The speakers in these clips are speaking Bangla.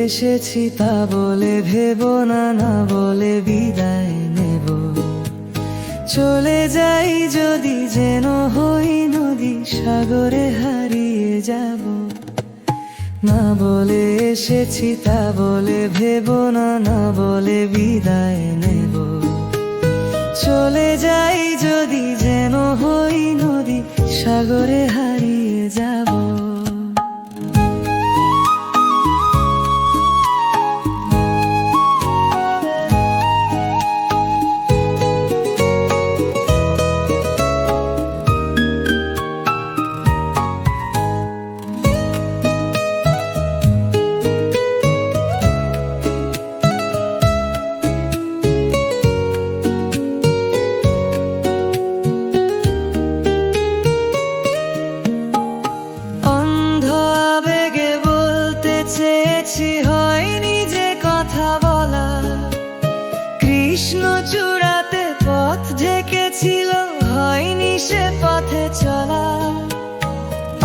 এসেছি তা বলে ভেবো না, না বলে বিদায় নেব। চলে যাই যদি যেন হই নদী, সাগরে হারিয়ে যাব। না বলে এসেছি তা বলে ভেবো না, না বলে বিদায় নেব। চলে যাই যদি যেন হই নদী, সাগরে হারিয়ে যাব। চেয়েছি হয়নি যে কথা বলা, কৃষ্ণ চূড়াতে পথ ঢেকেছিল, হয়নি সে পথে চলা।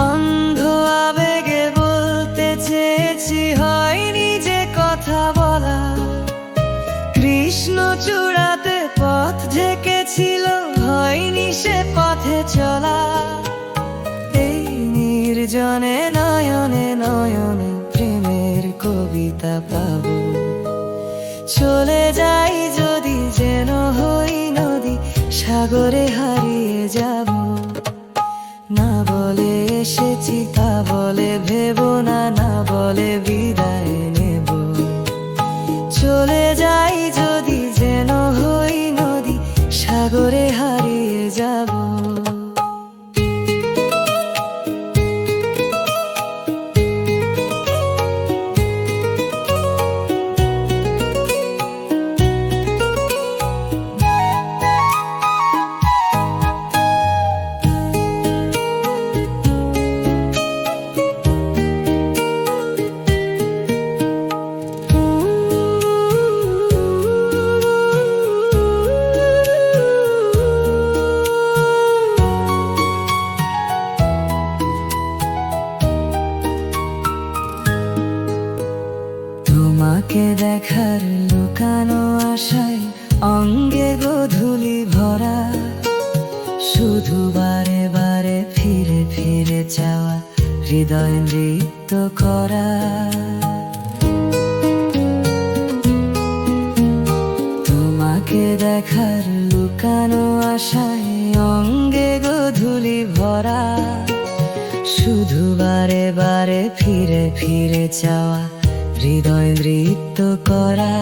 অন্ধ আবেগে বলতে চেয়েছি হয়নি যে কথা বলা, কৃষ্ণ চূড়াতে পথ ঢেকেছিল, হয়নি সে পথে চলা। এই নির্জনে নয়নে নয়নে প্রেমের কবিতা পাবো। চলে যাই যদি যেন হই নদী, সাগরে হারিয়ে যাব। না বলে এসেছি তা বলে ভেবো না, না বলে বিদায় নেব। চলে যাই যদি যেন হই নদী, সাগরে হারিয়ে যাব। তোমাকে দেখার লুকানো আশায় অঙ্গে গোধূলি ভরা, শুধু বারে বারে ফিরে ফিরে চাওয়া, হৃদয় নৃত্য করা। তোমাকে দেখার লুকানো আশায় অঙ্গে গোধূলি ভরা, শুধু বারে বারে ফিরে ফিরে চাওয়া, হৃদয় নৃত্য করা।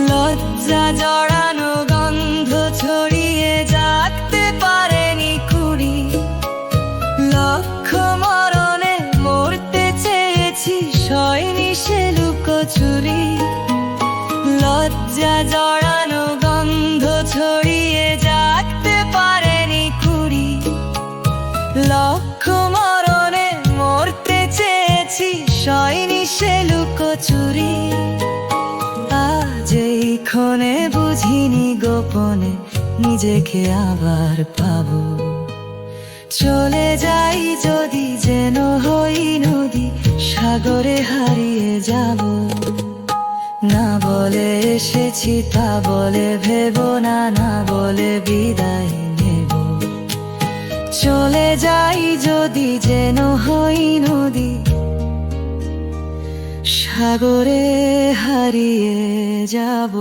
লজ্জা জড়ানো গন্ধ ছড়িয়ে জাগতে পারেনি কুড়ি, লক্ষ মরণে মরতে চেয়েছি, সয়নি সে লুকোচুরি। লজ্জা জড়ানো গন্ধ ছড়িয়ে জাগতে পারেনি কুড়ি, লক্ষ মরণে মরতে চেয়েছি, সয়নি সে লুকোচুরি। আজ এই ক্ষণে বুঝিনি গোপনে নিজেকে আবার পাবো। চলে যাই যদি যেন হই নদী, সাগরে হারিয়ে যাব। না বলে এসেছি তা বলে ভেবো না, না বলে বিদায় নেব। চলে যাই যদি যেন হই নদী, সাগরে হারিয়ে যাব।